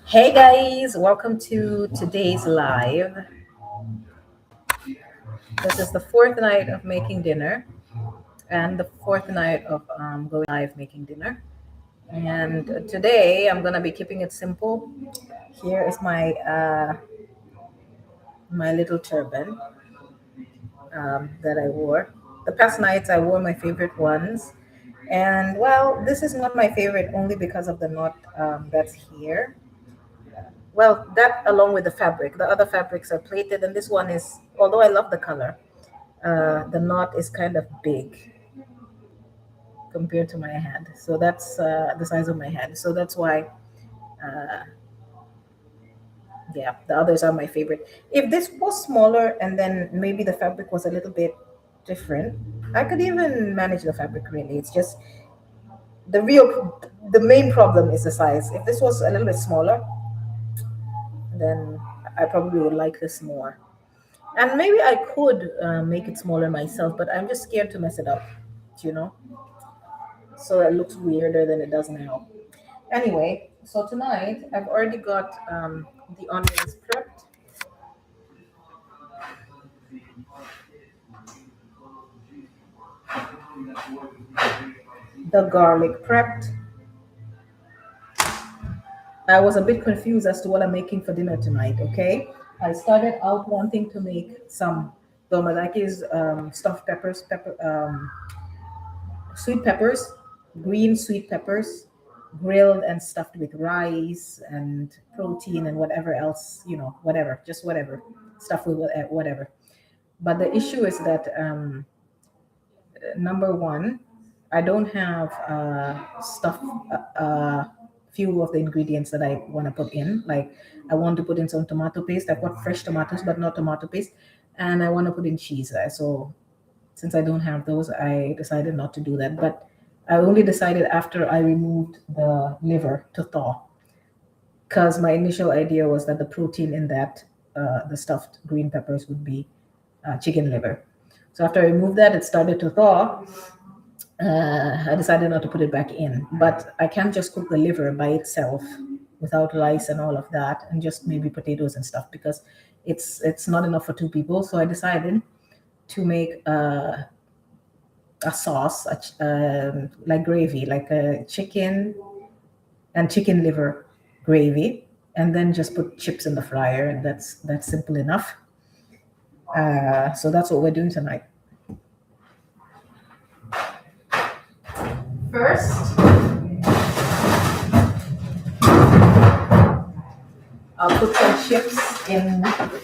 Hey guys, welcome to today's live. This is the fourth night of making dinner and the fourth night of going live making dinner. And today I'm gonna be keeping it simple. Here is my little turban that I wore. The past nights I wore my favorite ones, and well, this is not my favorite only because of the knot that's here. Well, that along with the fabric. The other fabrics are plated, and this one is, although I love the color, the knot is kind of big compared to my head. So that's the size of my head. So that's why, uh, yeah, the others are my favorite. If this was smaller and then maybe the fabric was a little bit different, I could even manage the fabric really. It's just the main problem is the size. If this was a little bit smaller, then I probably would like this more. And maybe I could make it smaller myself, but I'm just scared to mess it up, you know? So it looks weirder than it does now. Anyway, so tonight I've already got the onions prepped, the garlic prepped. I was a bit confused as to what I'm making for dinner tonight, okay? I started out wanting to make some Domadakis stuffed peppers, sweet peppers, green sweet peppers, grilled and stuffed with rice and protein and whatever else, whatever, just whatever, stuff with whatever. But the issue is that number one, I don't have few of the ingredients that I want to put in. Like I want to put in some tomato paste. I've got fresh tomatoes, but not tomato paste, and I want to put in cheese. So since I don't have those, I decided not to do that. But I only decided after I removed the liver to thaw, because my initial idea was that the protein in that the stuffed green peppers would be chicken liver. So after I removed that, it started to thaw. I decided not to put it back in, but I can't just cook the liver by itself without rice and all of that, and just maybe potatoes and stuff because it's not enough for two people. So I decided to make a sauce, like gravy, like a chicken and chicken liver gravy, and then just put chips in the fryer, and that's simple enough. So that's what we're doing tonight. First, I'll put some chips in the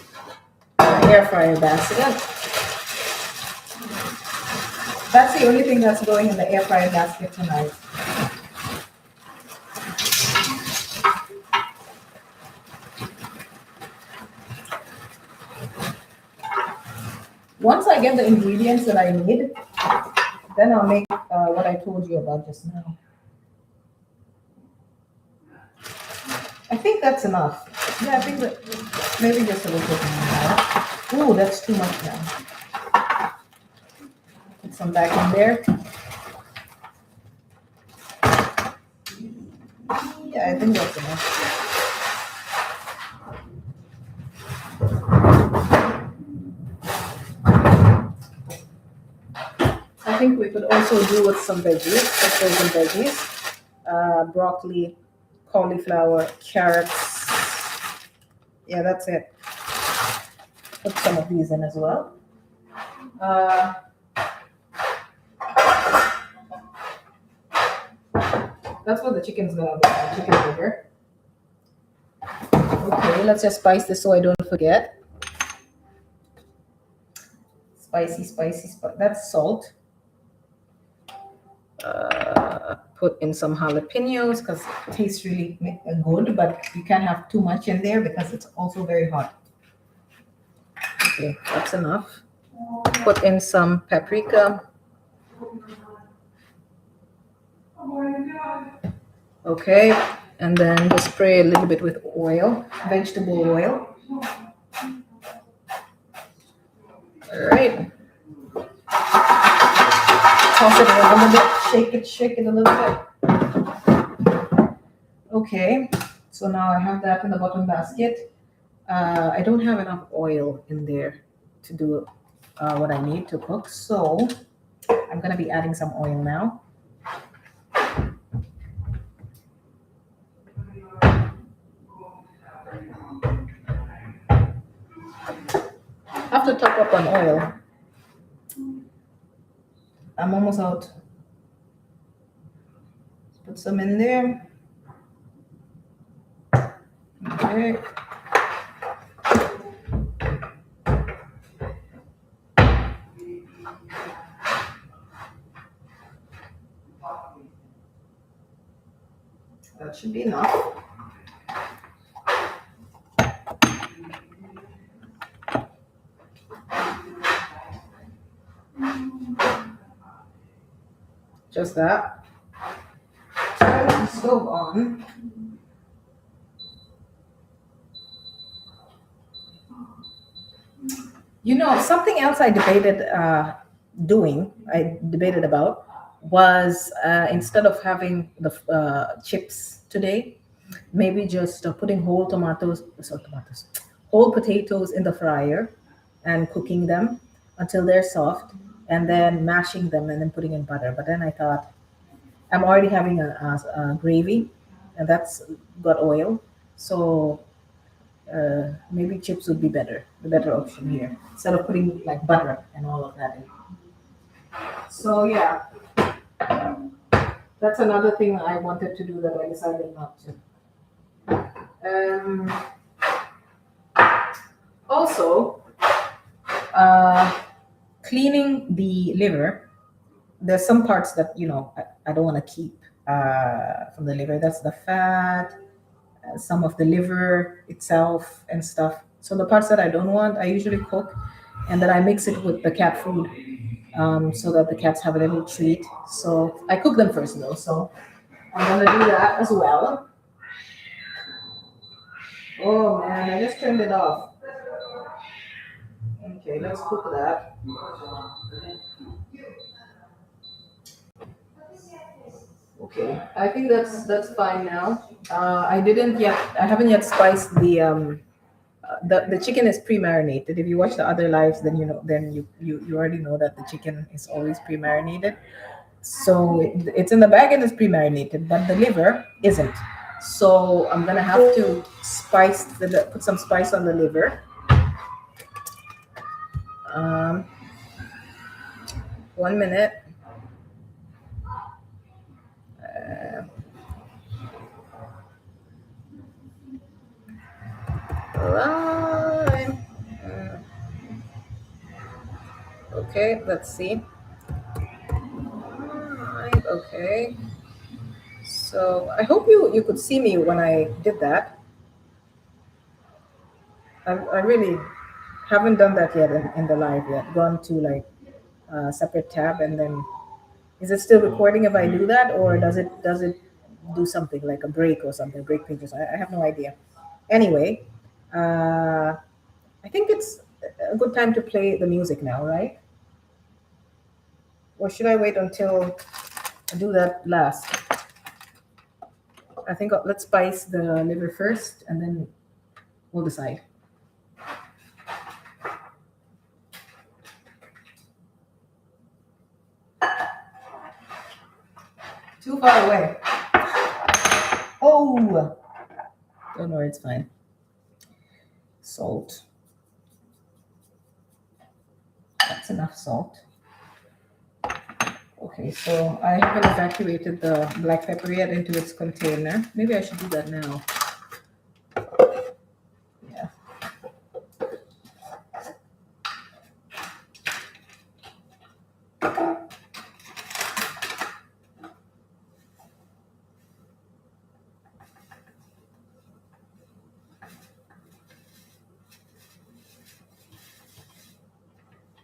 air fryer basket. That's the only thing that's going in the air fryer basket tonight. Once I get the ingredients that I need, then I'll make what I told you about just now. I think that's enough. Yeah, I think that maybe just a little bit more. Ooh, that's too much now. Put some back in there. Yeah, I think that's enough. I think we could also do with some veggies, some frozen veggies, broccoli, cauliflower, carrots. Yeah, that's it. Put some of these in as well. That's what the chicken's gonna be, chicken burger. Okay, let's just spice this so I don't forget. That's salt. Put in some jalapenos because it tastes really good, but you can't have too much in there because it's also very hot. Okay, that's enough. Put in some paprika. Okay, and then just spray a little bit with oil, vegetable oil. All right. Toss it a little bit, shake it a little bit. Okay, so now I have that in the bottom basket. I don't have enough oil in there to do what I need to cook, so I'm gonna be adding some oil now. I have to top up on oil. I'm almost out. Put some in there. Okay. That should be enough. Just that. Turn the stove on. You know, something else I debated I debated about was instead of having the chips today, maybe just putting whole potatoes in the fryer and cooking them until they're soft, and then mashing them and then putting in butter. But then I thought I'm already having a gravy, and that's got oil, so maybe chips would be the better option here instead of putting like butter and all of that in. So yeah, that's another thing I wanted to do that I decided not to. Um, Also, uh, cleaning the liver. There's some parts that I don't want to keep from the liver. That's the fat, some of the liver itself and stuff. So the parts that I don't want, I usually cook, and then I mix it with the cat food, so that the cats have a little treat. So I cook them first though. So I'm gonna do that as well. Oh man, I just turned it off. Okay, let's cook that. Okay, I think that's fine now. I haven't yet spiced the chicken is pre-marinated. If you watch the other lives, then you already know that the chicken is always pre-marinated. So it's in the bag and it's pre-marinated, but the liver isn't. So I'm gonna have to put some spice on the liver. Um, 1 minute. Uh, lime. Uh, okay, let's see. Lime, okay. So I hope you could see me when I did that. I really haven't done that yet in the live yet. Gone to like a separate tab, and then is it still recording if I do that, or does it do something like a break or something, break pages? I have no idea. Anyway, uh, I think it's a good time to play the music now, right? Or should I wait until I do that last? I think let's spice the liver first, and then we'll decide. Too far away. Oh, don't worry, it's fine. Salt. That's enough salt. Okay, so I haven't evacuated the black pepper yet into its container. Maybe I should do that now. Yeah.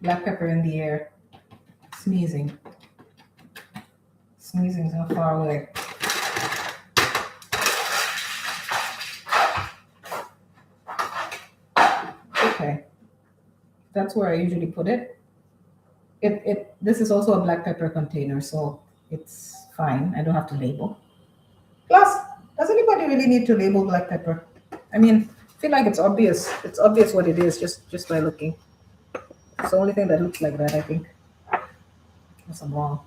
Black pepper in the air. Sneezing. Sneezing so far away. Okay. That's where I usually put it. This is also a black pepper container, so it's fine. I don't have to label. Plus, does anybody really need to label black pepper. I mean, I feel like it's obvious. It's obvious what it is just by looking. It's the only thing that looks like that, I think. Unless I'm wrong.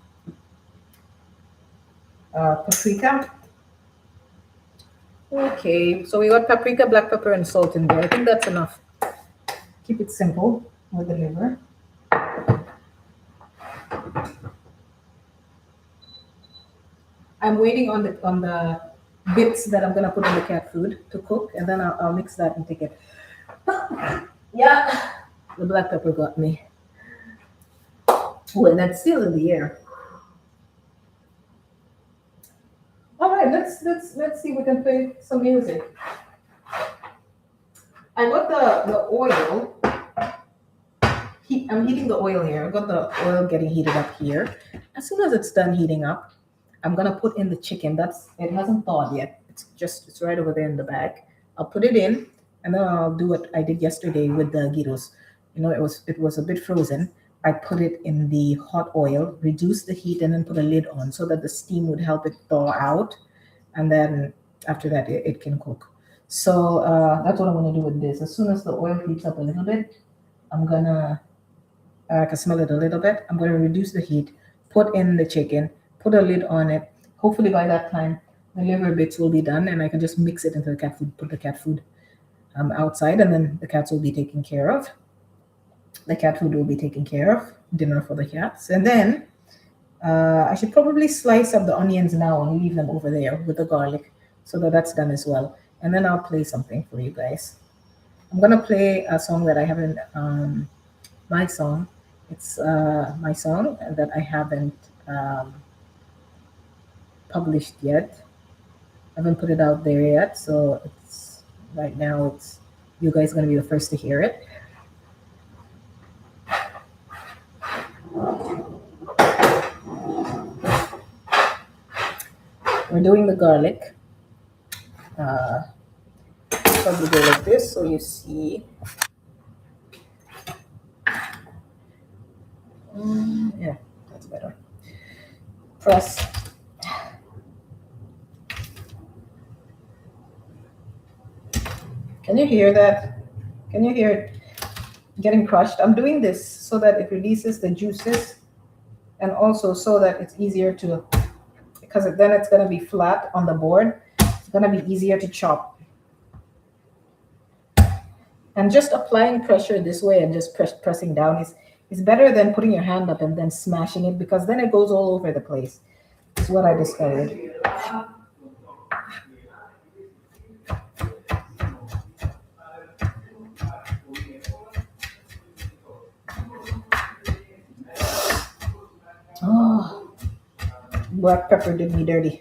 Paprika. Okay, so we got paprika, black pepper, and salt in there. I think that's enough. Keep it simple with the liver. I'm waiting on the bits that I'm gonna put in the cat food to cook, and then I'll mix that and take it. Yeah, the black pepper got me. Oh, and that's still in the air. All right, let's see if we can play some music. I got the oil. I'm heating the oil here. I got the oil getting heated up here. As soon as it's done heating up, I'm gonna put in the chicken. It hasn't thawed yet. It's right over there in the bag. I'll put it in, and then I'll do what I did yesterday with the gyros. You know, it was a bit frozen. I put it in the hot oil, reduce the heat, and then put a lid on so that the steam would help it thaw out, and then after that it can cook. So that's what I'm gonna do with this. As soon as the oil heats up a little bit, I'm gonna I can smell it a little bit. I'm going to reduce the heat, put in the chicken, put a lid on it. Hopefully by that time, the liver bits will be done and I can just mix it into the cat food, put the cat food outside, and then the cats will be taken care of. The cat food will be taken care of, dinner for the cats. And then I should probably slice up the onions now and leave them over there with the garlic so that that's done as well. And then I'll play something for you guys. I'm going to play a song that I haven't, my song. It's my song that I haven't published yet. I haven't put it out there yet, so it's right now. It's you guys gonna be the first to hear it. We're doing the garlic. Probably go like this, so you see. Yeah, that's better. Press. Can you hear that? Can you hear it getting crushed? I'm doing this so that it releases the juices and also so that it's easier to, because then it's going to be flat on the board. It's going to be easier to chop. And just applying pressure this way and just pressing down is better than putting your hand up and then smashing it, because then it goes all over the place. It's what I discovered. Oh, black pepper did me dirty.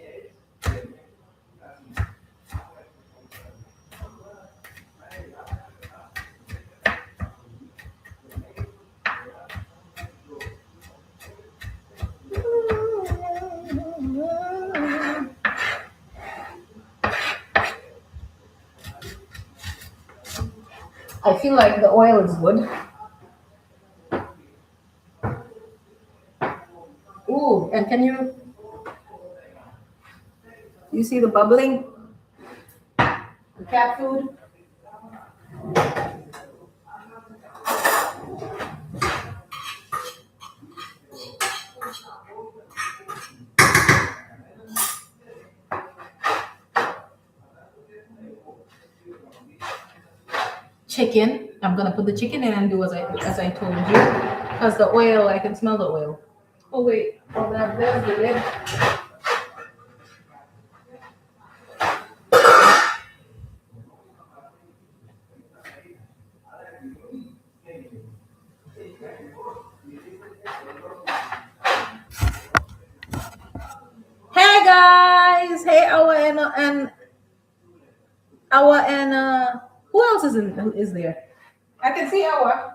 I feel like the oil is good. Ooh, and can you see the bubbling? The cat food. Chicken. I'm gonna put the chicken in and do as I told you, because the oil, I can smell the oil. Oh wait, oh there's the lid. Hey guys, hey Awa and who else is there? I can see Awa.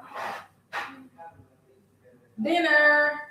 Dinner.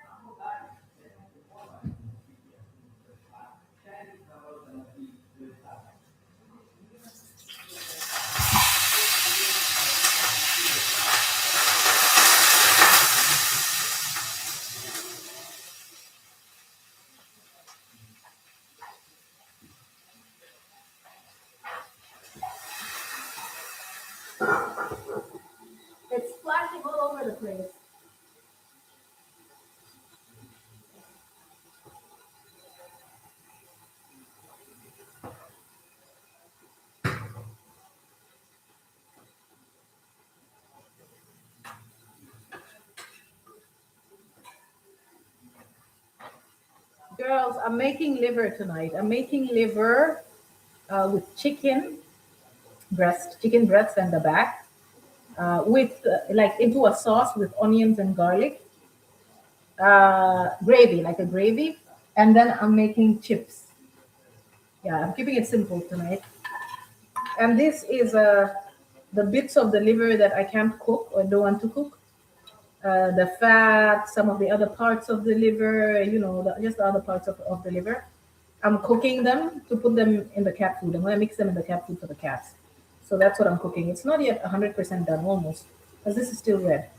It's splashing all over the place. Girls, I'm making liver tonight. I'm making liver with chicken breast and the back, with like into a sauce with onions and garlic, gravy, like a gravy, and then I'm making chips. Yeah, I'm keeping it simple tonight. And this is the bits of the liver that I can't cook or don't want to cook. The fat, some of the other parts of the liver, just the other parts of the liver. I'm cooking them to put them in the cat food. I'm going to mix them in the cat food for the cats. So that's what I'm cooking. It's not yet 100% done, almost, because this is still red.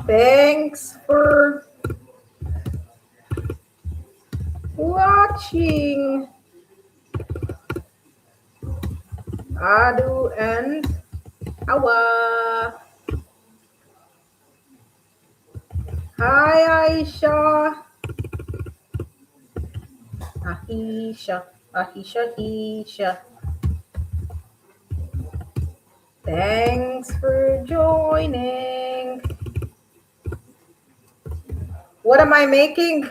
Thanks for watching. Adu and Awa. Hi, Aisha. Ahisha. Ahisha. Thanks for joining. What am I making?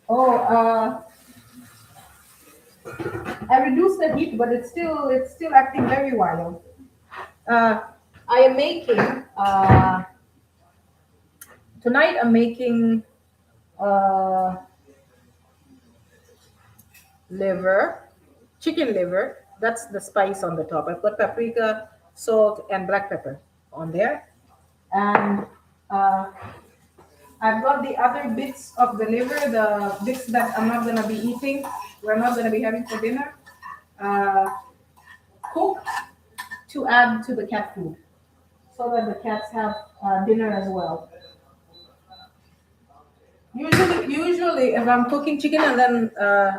Oh, I reduced the heat, but it's still acting very wild. I am making tonight. I'm making uh, liver, chicken liver. That's the spice on the top. I've got paprika, salt, and black pepper on there, and uh, I've got the other bits of the liver, the bits that I'm not gonna be eating. We're not gonna be having for dinner. Uh, Cooked to add to the cat food, so that the cats have dinner as well. Usually, if I'm cooking chicken and then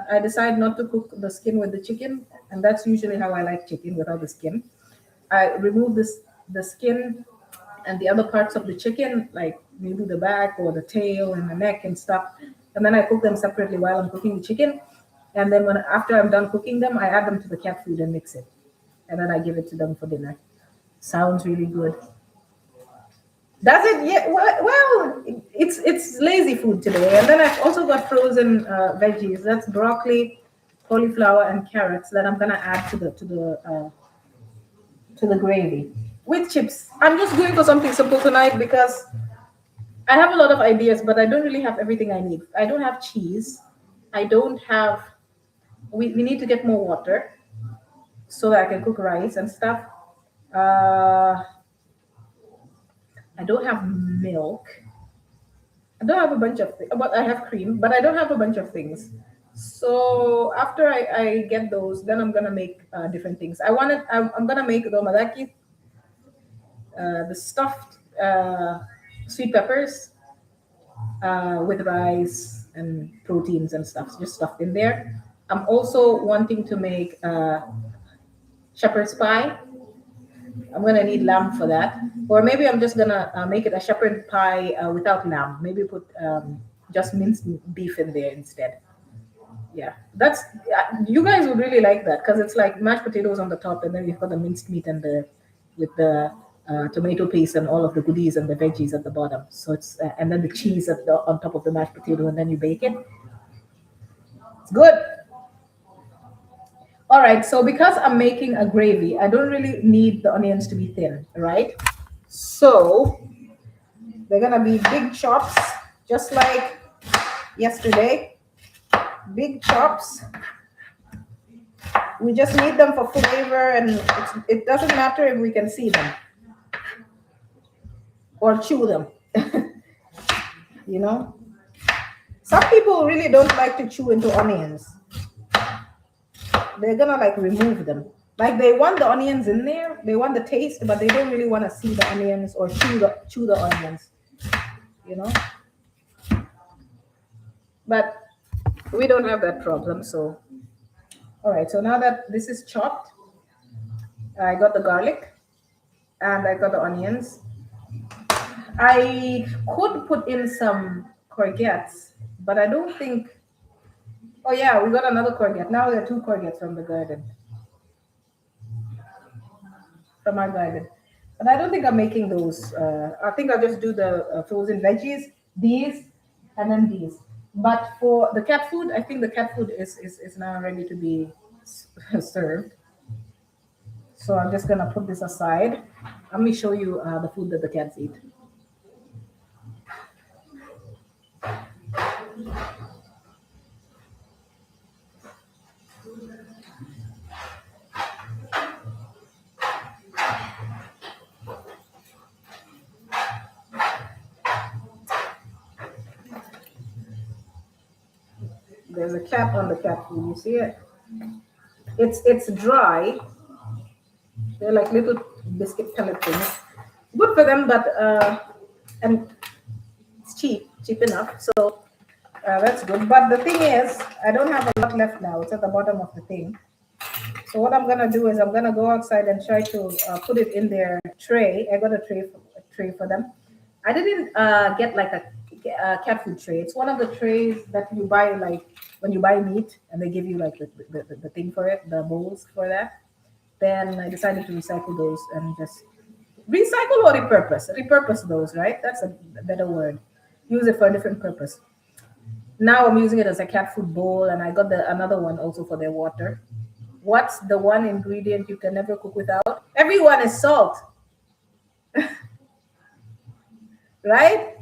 I decide not to cook the skin with the chicken, and that's usually how I like chicken without the skin. I remove the skin and the other parts of the chicken, like maybe the back or the tail and the neck and stuff, and then I cook them separately while I'm cooking the chicken. And then after I'm done cooking them, I add them to the cat food and mix it, and then I give it to them for dinner. Sounds really good. Does it? Yeah. Well, it's lazy food today, and then I've also got frozen veggies. That's broccoli, cauliflower, and carrots that I'm gonna add to the gravy with chips. I'm just going for something simple tonight because I have a lot of ideas, but I don't really have everything I need. I don't have cheese. I don't have. We need to get more water so that I can cook rice and stuff. Uh, I don't have milk. I don't have a bunch of things, but I have cream, but I don't have a bunch of things. So after I get those, then I'm gonna make different things. I'm gonna make the madaki, the stuffed sweet peppers with rice and proteins and stuff, just stuffed in there. I'm also wanting to make shepherd's pie. I'm gonna need lamb for that, or maybe I'm just gonna make it a shepherd pie without lamb. Maybe put just minced beef in there instead. Yeah, that's you guys would really like that because it's like mashed potatoes on the top, and then you've got the minced meat and the with the tomato paste and all of the goodies and the veggies at the bottom. So it's and then the cheese on top of the mashed potato, and then you bake it. It's good. All right, so because I'm making a gravy, I don't really need the onions to be thin, right? So they're gonna be big chops, just like yesterday. Big chops. We just need them for flavor, and it doesn't matter if we can see them or chew them. You know, some people really don't like to chew into onions. They're gonna like remove them. Like they want the onions in there, they want the taste, but they don't really want to see the onions or chew the onions. You know, but we don't have that problem. So, all right. So now that this is chopped, I got the garlic and I got the onions. I could put in some courgettes, but I don't think. Oh yeah, we got another courgette. Now there are two courgettes from the garden, from our garden. But I don't think I'm making those. I think I'll just do the frozen veggies, these, and then these. But for the cat food, I think the cat food is now ready to be served. So I'm just gonna put this aside. Let me show you the food that the cats eat. There's a cap on the cat food. You see it? It's dry. They're like little biscuit pellet things. Good for them, but and it's cheap enough. So that's good. But the thing is, I don't have a lot left now. It's at the bottom of the thing. So what I'm gonna do is I'm gonna go outside and try to put it in their tray. I got a tray for them. I didn't get like a cat food tray. It's one of the trays that you buy like when you buy meat and they give you like the thing for it, the bowls for that. Then I decided to recycle those and just recycle or repurpose those, right? That's a better word. Use it for a different purpose. Now I'm using it as a cat food bowl, and I got another one also for their water. What's the one ingredient you can never cook without? Everyone is salt, right?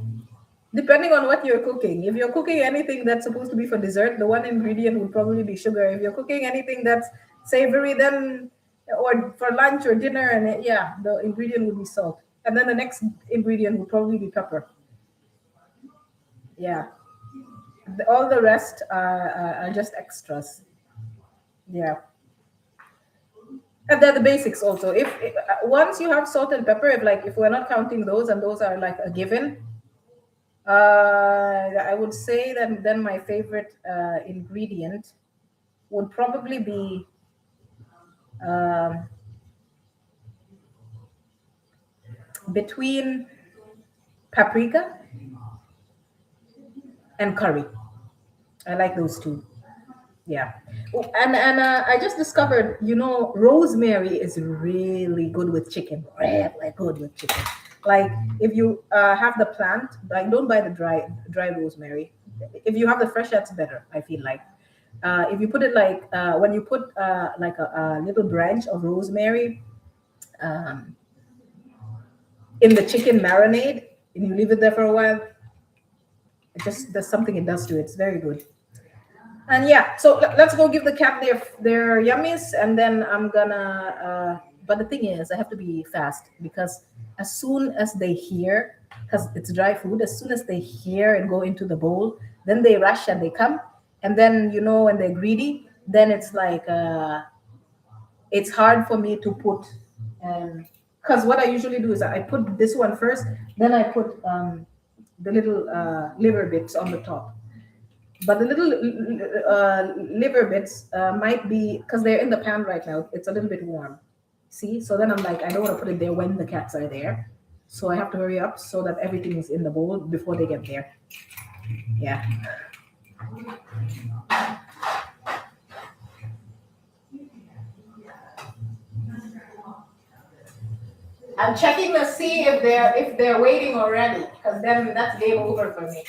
Depending on what you're cooking. If you're cooking anything that's supposed to be for dessert, the one ingredient would probably be sugar. If you're cooking anything that's savory, then or for lunch or dinner, and yeah, the ingredient would be salt. And then the next ingredient would probably be pepper. Yeah. All the rest are just extras. Yeah. And they're the basics also. If once you have salt and pepper, if we're not counting those and those are like a given, I would say that then my favorite ingredient would probably be um, between paprika and curry. I like those two. Yeah. Oh, and I just discovered, rosemary is really good with chicken. Really good with chicken. Like if you have the plant, like don't buy the dry rosemary. If you have the fresh, that's better. I feel like. If you put it like when you put like a little branch of rosemary um, in the chicken marinade and you leave it there for a while, it just there's something it does to it. It's very good. And yeah, so let's go give the cat their yummies, and then I'm gonna. But the thing is, I have to be fast because as soon as they hear, because it's dry food, as soon as they hear and go into the bowl, then they rush and they come, and then when they're greedy, then it's like it's hard for me to put. Because what I usually do is I put this one first, then I put the little liver bits on the top. But the little liver bits might be because they're in the pan right now. It's a little bit warm. See, so then I'm like, I don't want to put it there when the cats are there, so I have to hurry up so that everything is in the bowl before they get there. Yeah. I'm checking to see if they're waiting already, because then that's game over for me.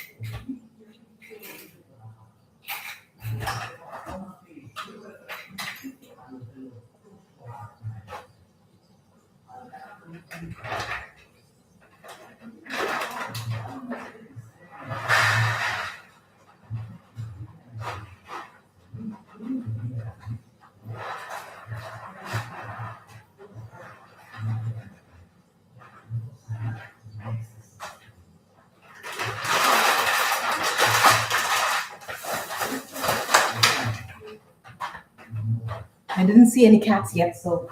I didn't see any cats yet, so.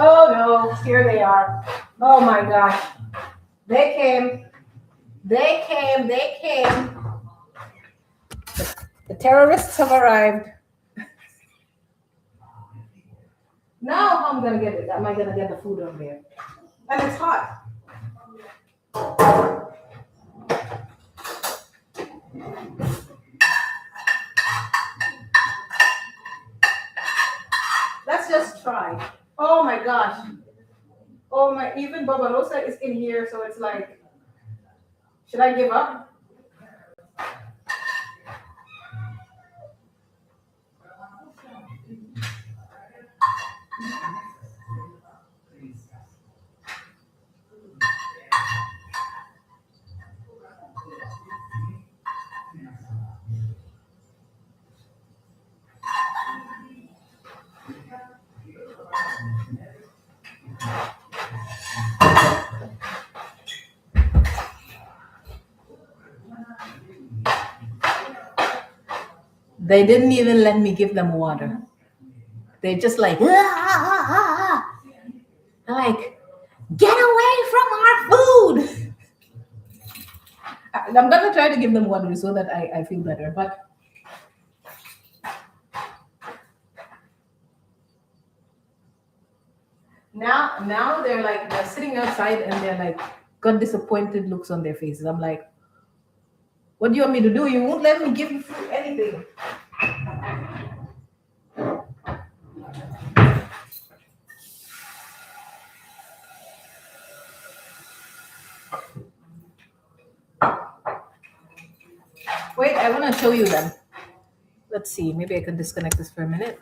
Oh no, here they are. Oh my gosh. They came. They came. They came. The terrorists have arrived. Now how I'm gonna get it? Am I gonna get the food on there? And it's hot. Let's just try. Oh my gosh. Oh my, even Barbarossa is in here, so it's like, should I give up? They didn't even let me give them water. They're just like, like, get away from our food. I'm gonna try to give them water so that I feel better. But now they're sitting outside and they're like got disappointed looks on their faces. I'm like, what do you want me to do? You won't let me give you food, anything. Wait, I want to show you them. Let's see. Maybe I can disconnect this for a minute.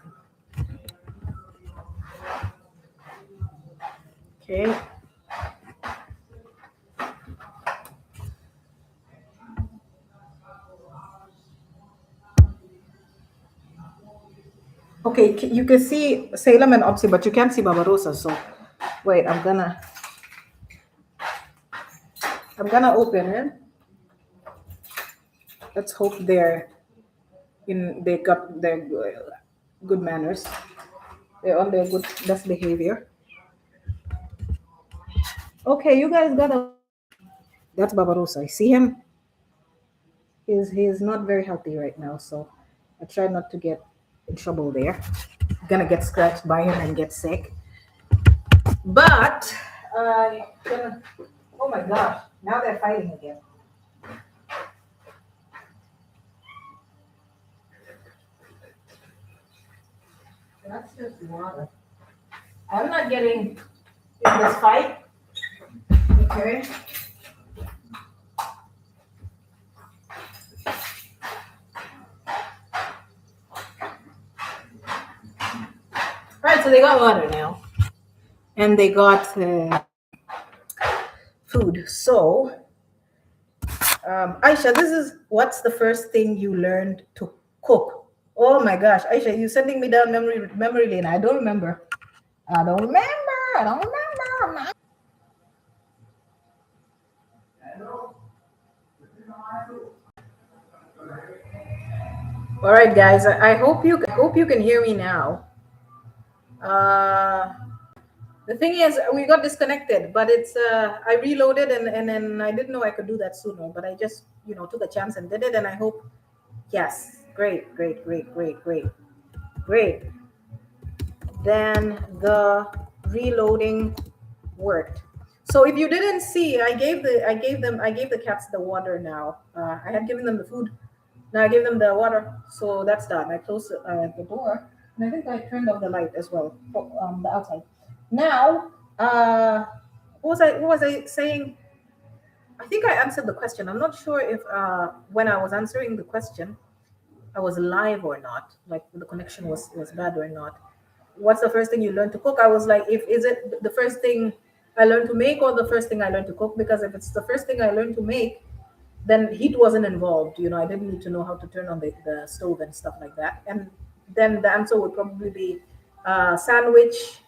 Okay. Okay, you can see Salem and Opsi, but you can't see Barbarossa. So, wait, I'm gonna open it. Let's hope they got their good manners. They're on their good best behavior. Okay, you guys gotta. That's Barbarossa. I see him. He's not very healthy right now, so I try not to get in trouble there. Gonna get scratched by him and get sick. But oh my gosh, now they're fighting again. That's just water. I'm not getting in this fight. Okay. Right, so they got water now. And they got food. So, Aisha, what's the first thing you learned to cook? Oh my gosh, Aisha, you're sending me down memory lane. I don't remember. I don't remember. All right, guys. I hope you can hear me now. The thing is, we got disconnected, but it's I reloaded and then I didn't know I could do that sooner, but I just took a chance and did it, and I hope. Yes, great. Then the reloading worked. So if you didn't see, I gave the cats the water now. I had given them the food. Now I gave them the water, so that's done. I closed the door, and I think I turned off the light as well, the outside. Now, what was I saying? I think I answered the question. I'm not sure if when I was answering the question, I was live or not, like the connection was bad or not. What's the first thing you learn to cook? I was like, is it the first thing I learned to make or the first thing I learned to cook? Because if it's the first thing I learned to make, then heat wasn't involved. I didn't need to know how to turn on the stove and stuff like that. And then the answer would probably be sandwich,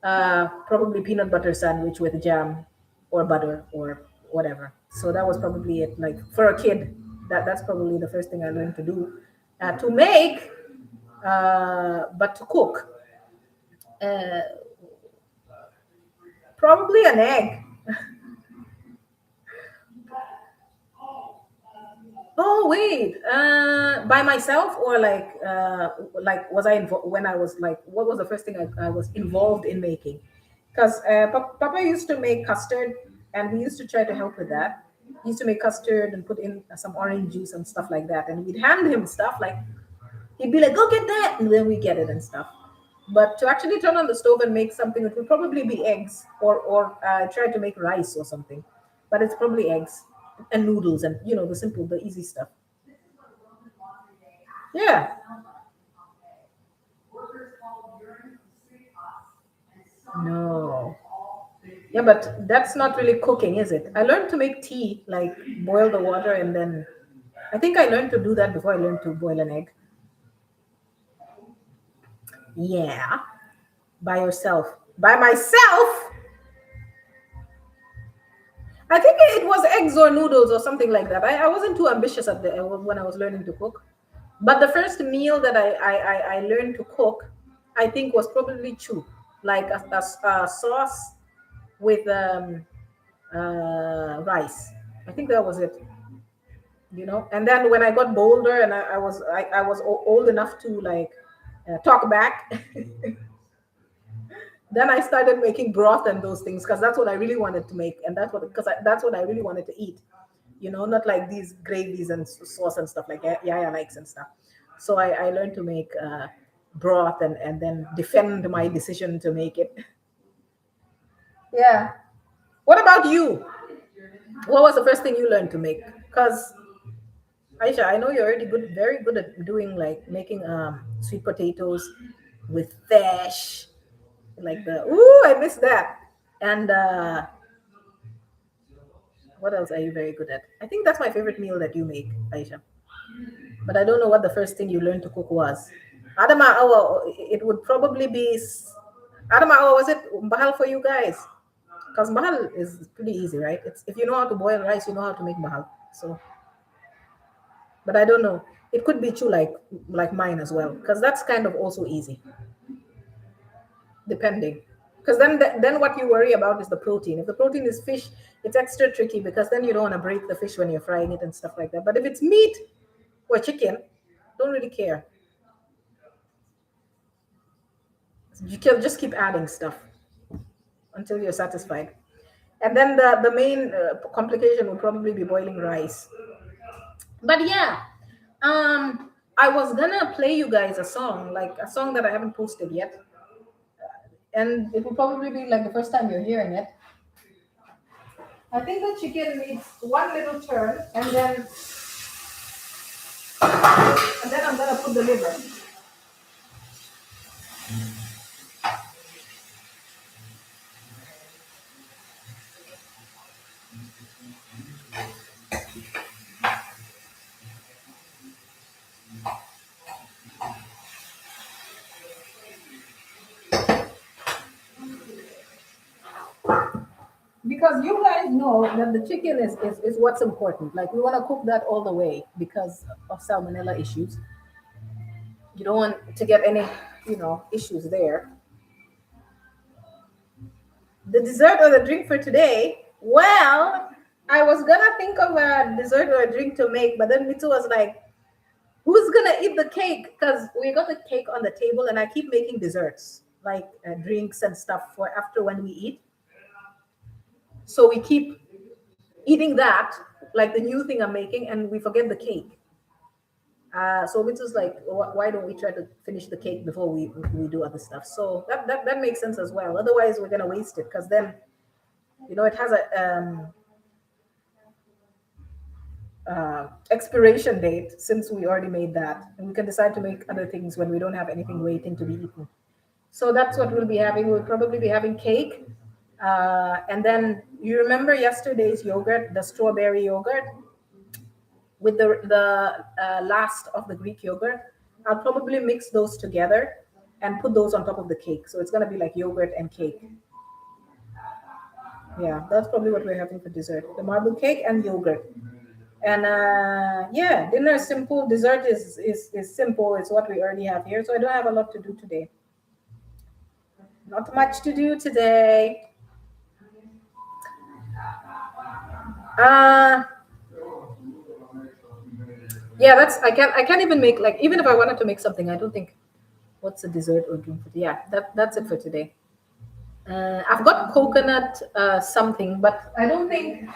probably peanut butter sandwich with jam or butter or whatever. So that was probably it. Like for a kid, that's probably the first thing I learned to do. To make, But to cook, uh, probably an egg. Oh wait, by myself or like was I involved when I was like what was the first thing I was involved in making? Because Papa used to make custard, and we used to try to help with that. He used to make custard and put in some orange juice and stuff like that, and we'd hand him stuff like he'd be like, "Go get that," and then we get it and stuff. But to actually turn on the stove and make something, it would probably be eggs or try to make rice or something. But it's probably eggs and noodles and the simple, the easy stuff. Yeah. No. Yeah, but that's not really cooking, is it? I learned to make tea, like boil the water and then I think I learned to do that before I learned to boil an egg. Yeah. By yourself. By myself? I think it was eggs or noodles or something like that. I wasn't too ambitious when I was learning to cook. But the first meal that I learned to cook, I think, was probably chu, like a sauce with rice. I think that was it. And then when I got bolder and I was old enough to like talk back, then I started making broth and those things because that's what I really wanted to make, and that's what I really wanted to eat. Not like these gravies and sauce and stuff like that. Yaya likes and stuff. So I learned to make broth and then defend my decision to make it. Yeah. What about you? What was the first thing you learned to make? Because Aisha, I know you're already good, very good at doing like making sweet potatoes with fish, like the ooh, I miss that. And what else are you very good at? I think that's my favorite meal that you make, Aisha. But I don't know what the first thing you learned to cook was. Adama Awa, it would probably be Adama Awa, was it Bahal for you guys? Because Bahal is pretty easy, right? It's if you know how to boil rice, you know how to make Bahal. So, but I don't know. It could be true like mine as well, because that's kind of also easy, depending. Because then what you worry about is the protein. If the protein is fish, it's extra tricky because then you don't want to break the fish when you're frying it and stuff like that. But if it's meat or chicken, don't really care. You can just keep adding stuff until you're satisfied. And then the main complication would probably be boiling rice. But yeah, I was gonna play you guys a song, like a song that I haven't posted yet, and it will probably be like the first time you're hearing it. I think the chicken needs one little turn, and then I'm gonna put the liver. Because you guys know that the chicken is what's important. Like we want to cook that all the way because of salmonella issues. You don't want to get any, issues there. The dessert or the drink for today? Well, I was gonna think of a dessert or a drink to make, but then Mitsu was like, "Who's gonna eat the cake?" Because we got the cake on the table, and I keep making desserts like drinks and stuff for after when we eat. So we keep eating that, like the new thing I'm making, and we forget the cake. So Mitsu's like, Why don't we try to finish the cake before we do other stuff?" So that makes sense as well. Otherwise, we're gonna waste it because then it has a expiration date since we already made that, and we can decide to make other things when we don't have anything waiting to be eaten. So that's what we'll be having. We'll probably be having cake, and then you remember yesterday's yogurt, the strawberry yogurt with the last of the Greek yogurt. I'll probably mix those together and put those on top of the cake. So it's gonna be like yogurt and cake. Yeah, that's probably what we're having for dessert: the marble cake and yogurt. And yeah, dinner is simple. Dessert is simple. It's what we already have here. So I don't have a lot to do today. Not much to do today. Uh yeah, that's I can't even make, like, even if I wanted to make something, I don't think what's a dessert or drink for, yeah, that's it for today. I've got coconut something, but I don't think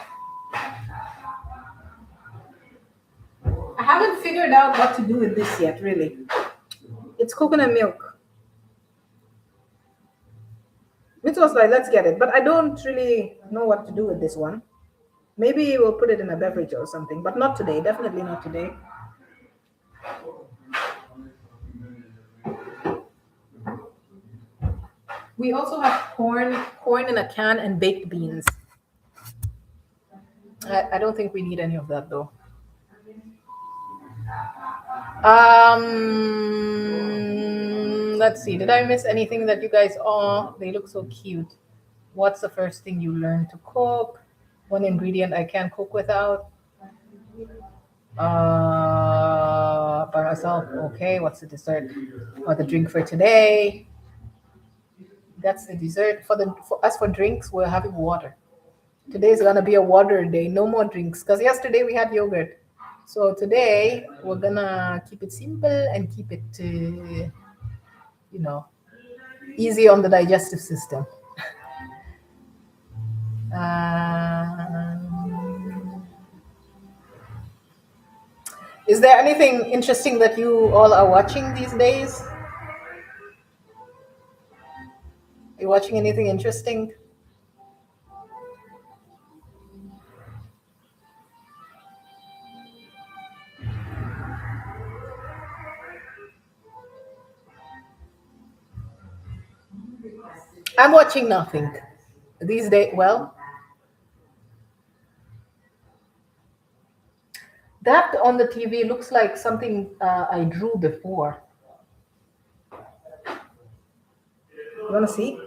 I haven't figured out what to do with this yet, really. It's coconut milk. Which was like, let's get it. But I don't really know what to do with this one. Maybe we'll put it in a beverage or something, but not today. Definitely not today. We also have corn in a can, and baked beans. I don't think we need any of that though. Let's see. Did I miss anything that you guys? Oh, they look so cute. What's the first thing you learned to cook? One ingredient I can't cook without. Parasol. Okay. What's the dessert or the drink for today? That's the dessert. For as for drinks, we're having water. Today's gonna be a water day. No more drinks. Cause yesterday we had yogurt. So today we're gonna keep it simple and keep it, you know, easy on the digestive system. Um, is there anything interesting that you all are watching these days? Are you watching anything interesting? I'm watching nothing these days. Well, that on the TV looks like something I drew before. You wanna see?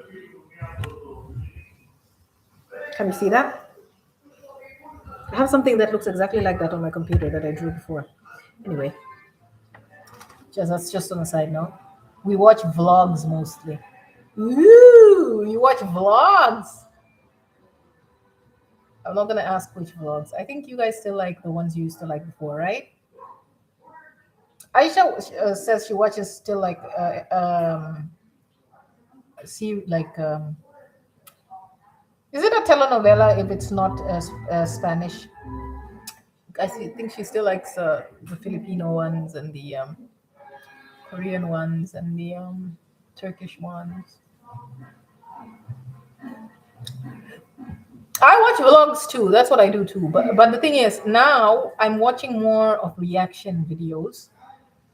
Can you see that? I have something that looks exactly like that on my computer that I drew before. Anyway, that's just on a side note. We watch vlogs mostly. Ooh, you watch vlogs? I'm not gonna ask which vlogs. I think you guys still like the ones you used to like before, right? Aisha says she watches still like see like is it a telenovela if it's not Spanish? Think she still likes the Filipino ones and the Korean ones and the Turkish ones. I watch vlogs too. That's what I do too. But the thing is, now I'm watching more of reaction videos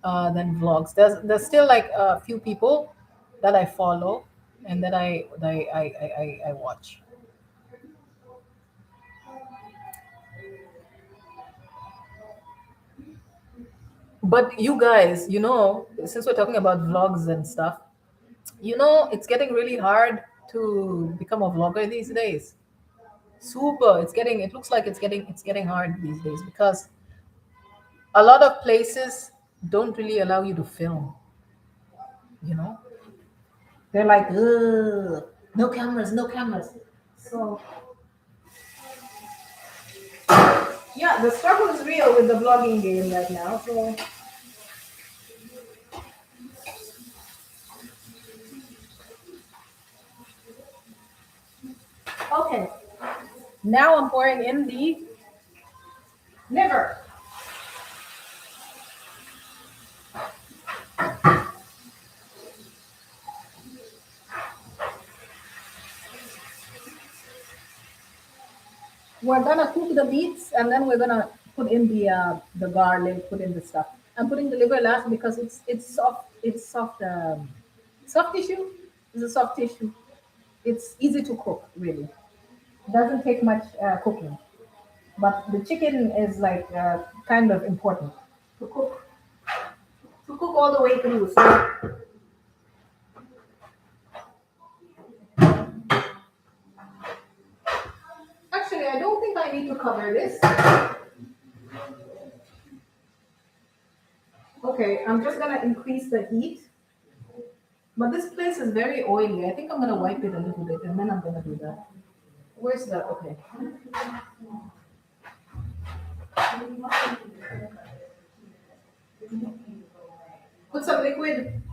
than vlogs. There's still like a few people that I follow and that I watch. But you guys, since we're talking about vlogs and stuff, it's getting really hard to become a vlogger these days. Super. It looks like it's getting hard these days because a lot of places don't really allow you to film, you know? They're like, ugh, no cameras, no cameras. So yeah, the struggle is real with the vlogging game right now. So okay. Now I'm pouring in the liver. We're gonna cook the meats and then we're gonna put in the garlic, put in the stuff. I'm putting the liver last because it's soft. It's soft. Soft tissue. It's a soft tissue. It's easy to cook, really. It doesn't take much cooking. But the chicken is like kind of important to cook all the way through. So actually, I don't think I need to cover this. Okay, I'm just gonna increase the heat. But this place is very oily. I think I'm gonna wipe it a little bit and then I'm gonna do that. Where's the okay? Put some liquid.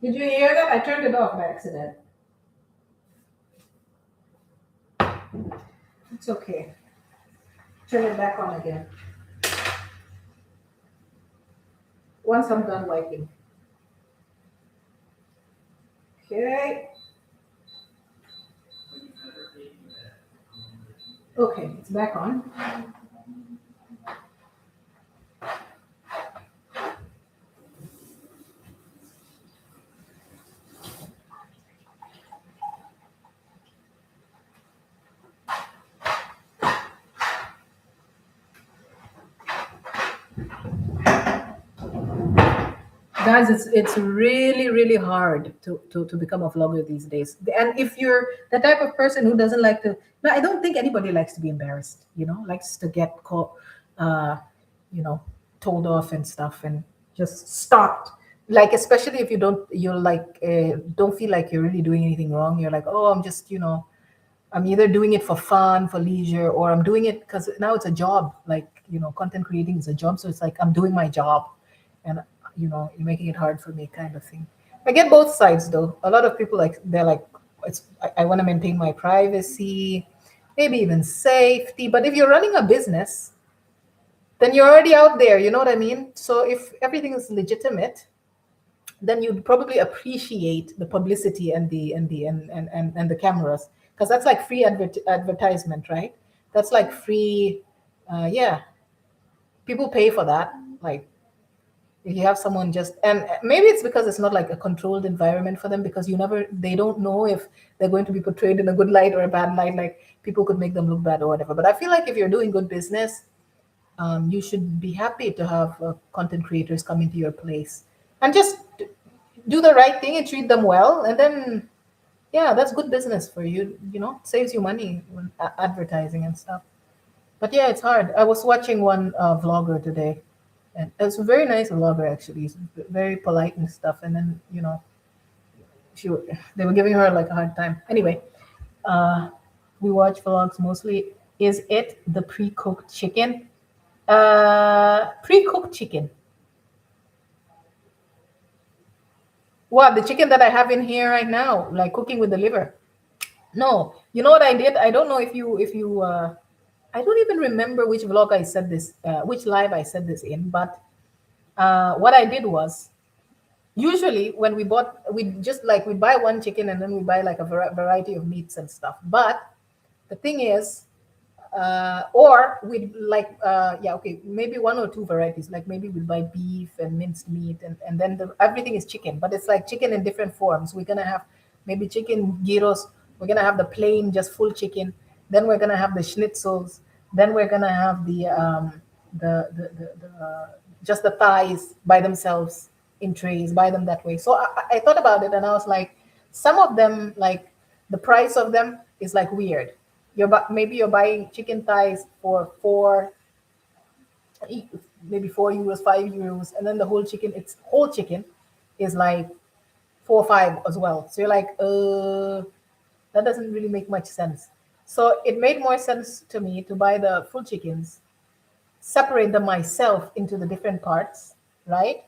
Did you hear that? I turned it off by accident. It's okay. Turn it back on again. Once I'm done wiping. Okay. Okay, it's back on. Guys, it's really really hard to become a vlogger these days. And if you're the type of person who doesn't like to, no, I don't think anybody likes to be embarrassed. Likes to get caught, uh, you know, told off and stuff, and just stopped. Like especially if you're like don't feel like you're really doing anything wrong. You're like, oh, I'm just I'm either doing it for fun, for leisure, or I'm doing it because now it's a job. Like, content creating is a job. So it's like I'm doing my job and, you're making it hard for me kind of thing. I get both sides though. A lot of people they're like, I want to maintain my privacy, maybe even safety. But if you're running a business, then you're already out there. You know what I mean? So if everything is legitimate, then you'd probably appreciate the publicity and the cameras, because that's like free advertisement, right? That's like free. Yeah, people pay for that. Like if you have someone just, and maybe it's because it's not like a controlled environment for them, because they don't know if they're going to be portrayed in a good light or a bad light. Like people could make them look bad or whatever. But I feel like if you're doing good business, you should be happy to have content creators come into your place and just do the right thing and treat them well, and then yeah, that's good business for you. Saves you money when advertising and stuff. But yeah, it's hard. I was watching one vlogger today, and it's a very nice vlogger actually. He's very polite and stuff. And then they were giving her like a hard time. Anyway, uh, we watch vlogs mostly. Is it the pre-cooked chicken? Pre-cooked chicken. What, the chicken that I have in here right now, like cooking with the liver? No, you know what I did? I don't know if you I don't even remember which vlog I said this, which live I said this in, but what I did was, usually when we just like we buy one chicken and then we buy like a variety of meats and stuff. But the thing is, or we'd like yeah, okay, maybe one or two varieties. Like maybe we buy beef and minced meat, and then everything is chicken, but it's like chicken in different forms. We're gonna have maybe chicken gyros, we're gonna have the plain just full chicken, then we're gonna have the schnitzels, then we're gonna have the just the thighs by themselves in trays, buy them that way. So I thought about it and I was like, some of them, like the price of them is like weird. Maybe you're buying chicken thighs for maybe 4 euros, 5 euros, and then the whole chicken is like 4 or 5 as well. So you're like, that doesn't really make much sense. So it made more sense to me to buy the full chickens, separate them myself into the different parts, right?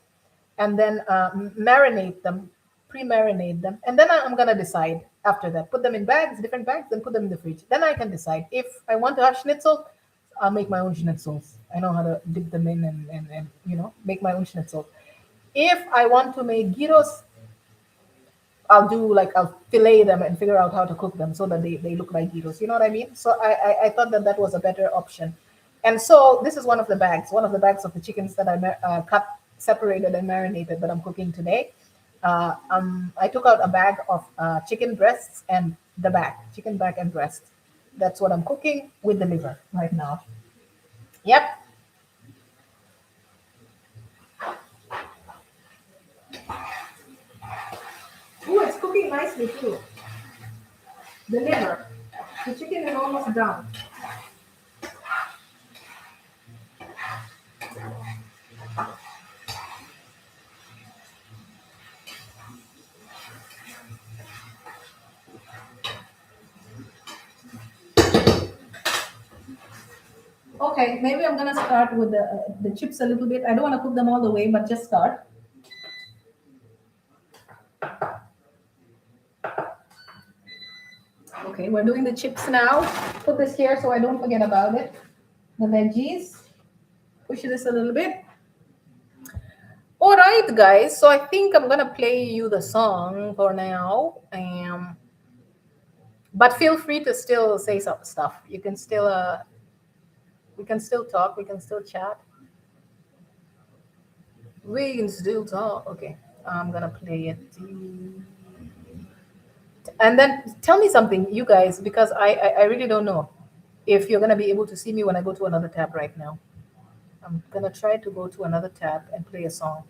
And then marinate them, pre-marinate them, and then I'm gonna decide after that. Put them in bags, different bags, and put them in the fridge. Then I can decide if I want to have schnitzel. I'll make my own schnitzels. I know how to dip them in and make my own schnitzel. If I want to make gyros, I'll fillet them and figure out how to cook them so that they look like gyros. You know what I mean? So I thought that was a better option. And so this is one of the bags of the chickens that I cut, separated, and marinated that I'm cooking today. I took out a bag of chicken breasts and the back, chicken back and breast. That's what I'm cooking with the liver right now. Yep. Ooh, it's cooking nicely too. The liver. The chicken is almost done. Okay, maybe I'm gonna start with the chips a little bit. I don't want to cook them all the way, but just start. Okay, we're doing the chips now. Put this here so I don't forget about it. The veggies. Push this a little bit. All right, guys. So I think I'm gonna play you the song for now. But feel free to still say some stuff. You can still we can still talk. We can still chat. We can still talk. Okay, I'm gonna play it. And then tell me something, you guys, because I really don't know if you're gonna be able to see me when I go to another tab right now. I'm gonna try to go to another tab and play a song.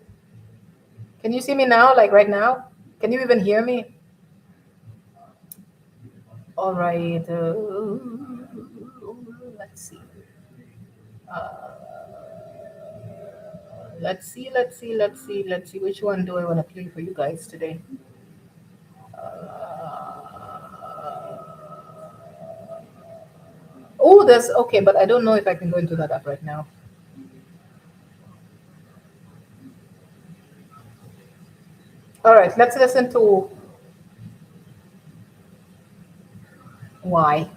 Can you see me now? Like right now? Can you even hear me? All right. Let's see. Uh, let's see. Let's see. Let's see. Let's see. Which one do I want to play for you guys today? Oh, there's okay, but I don't know if I can go into that app right now. All right, let's listen to why.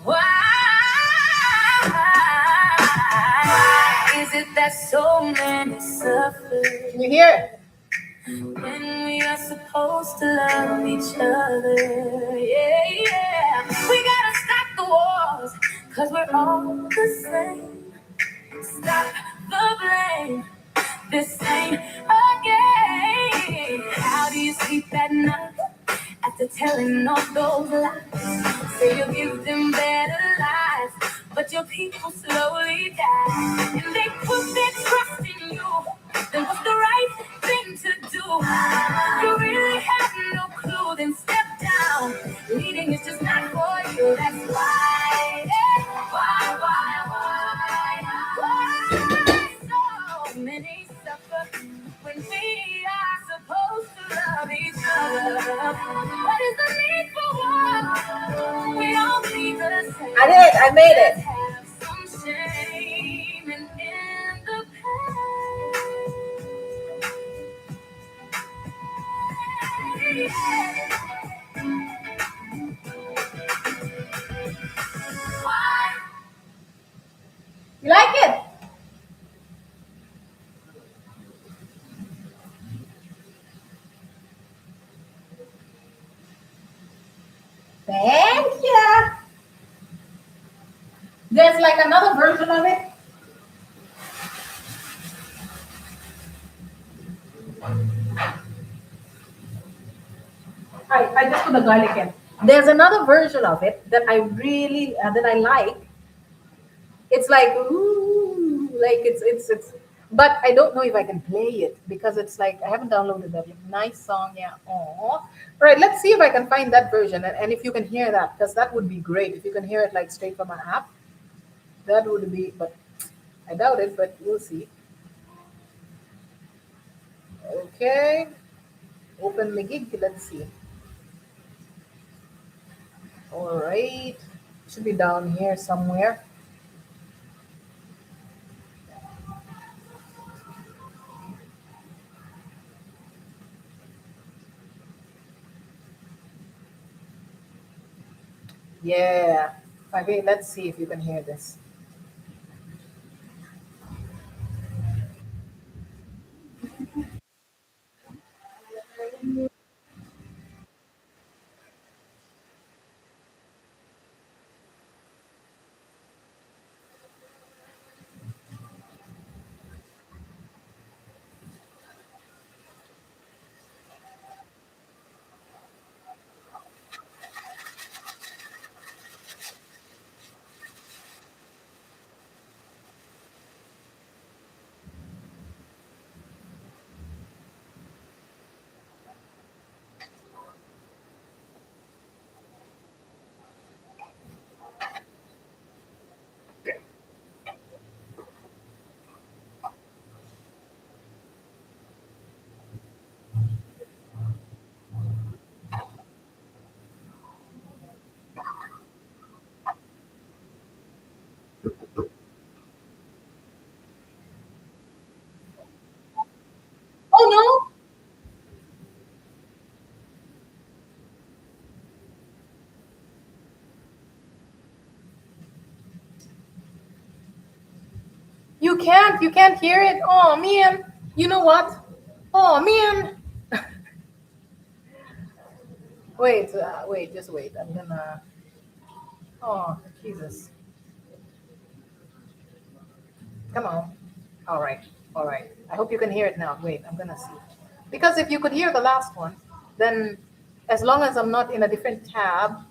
Why is it that so many suffer? Can you hear it? When we are supposed to love each other. Yeah, yeah. We gotta stop the wars, cause we're all the same. Stop the blame. This ain't a game. How do you sleep at night after telling all those lies? Say you give them better lives, but your people slowly die. And they put their trust in you. Then what's the right thing to do? You really have no clue, then step down. Leading is just not for you, that's why. Why so many suffer when we are supposed to love each other? What is the need for war? We all need the same. I did it. I made it. Have some shame and in the pain. Why? You like it? Thank you. There's like another version of it. I just put the garlic in. There's another version of it that I really that I like. It's like ooh, like it's. But I don't know if I can play it because it's like I haven't downloaded that. Nice song, yeah. Oh, right. Let's see if I can find that version and if you can hear that because that would be great if you can hear it like straight from an app. That would be, but I doubt it. But we'll see. Okay, open the gig. Let's see. All right, should be down here somewhere. Yeah. Okay, let's see if you can hear this. You can't hear it. Oh man, you know what? Oh man. Wait, just wait. I'm gonna. Oh Jesus, come on. All right, all right. I hope you can hear it now. Wait, I'm gonna see. Because if you could hear the last one, then as long as I'm not in a different tab.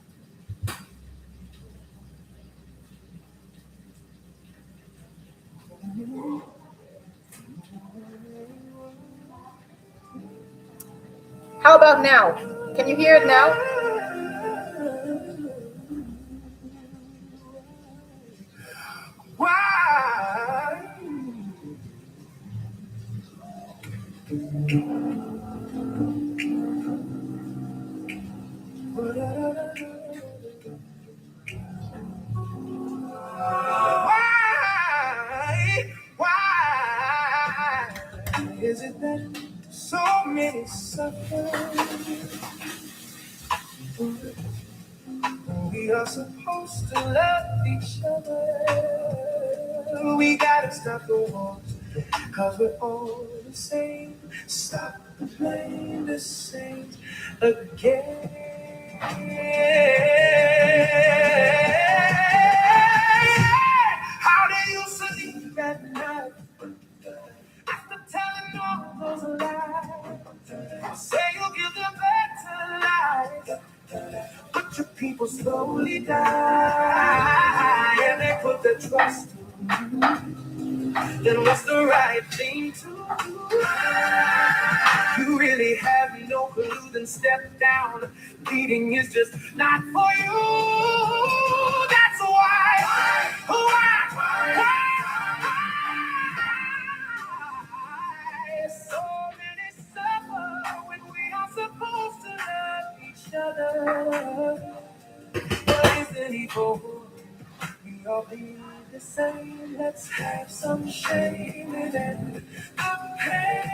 How about now? Can you hear it now? Why? Why is it that so many suffer? We are supposed to love each other. We gotta stop the war, cause we're all the same. Stop playing the same again. How do you sleep at night after telling all those lies? Say you'll give them better life, but your people slowly die, and they put their trust. Then what's the right thing to do? You really have no clue, then step down. Leading is just not for you. That's why so many suffer when we are supposed to love each other. What is the need for we all be the same? Let's have some shame and end the pain.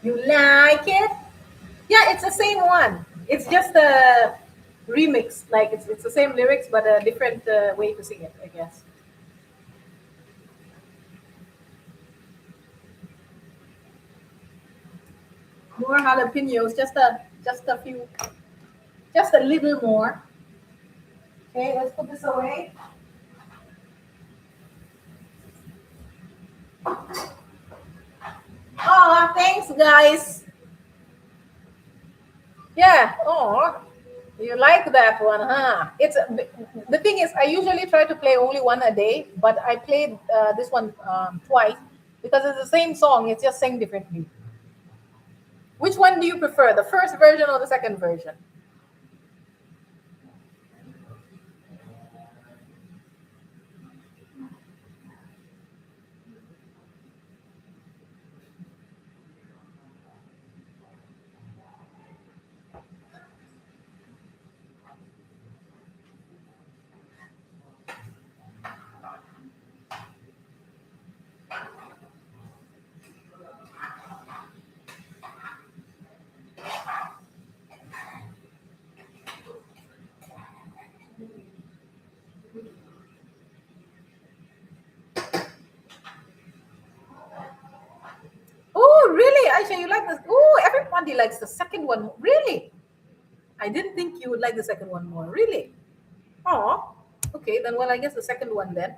You like it? Yeah, it's the same one. It's just a remix. Like it's the same lyrics, but a different way to sing it, I guess. More jalapenos, just a few, just a little more. Okay, let's put this away. Oh, thanks, guys. Yeah. Oh, you like that one, huh? It's the thing is, I usually try to play only one a day, but I played this one twice because it's the same song. It's just sang differently. Which one do you prefer, the first version or the second version? Oh, really, Aisha, you like this? Oh, everybody likes the second one. Really? I didn't think you would like the second one more. Really? Oh, okay. Then, well, I guess the second one then.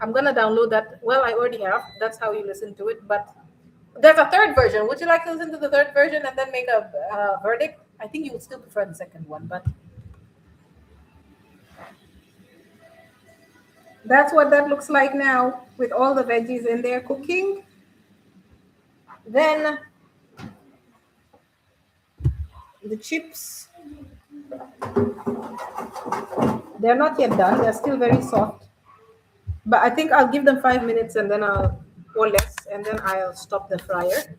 I'm gonna download that. Well, I already have. That's how you listen to it. But there's a third version. Would you like to listen to the third version and then make a verdict? I think you would still prefer the second one, but that's what that looks like now with all the veggies in there cooking. Then the chips, they're not yet done. They're still very soft. But I think I'll give them 5 minutes and then or less, and then I'll stop the fryer.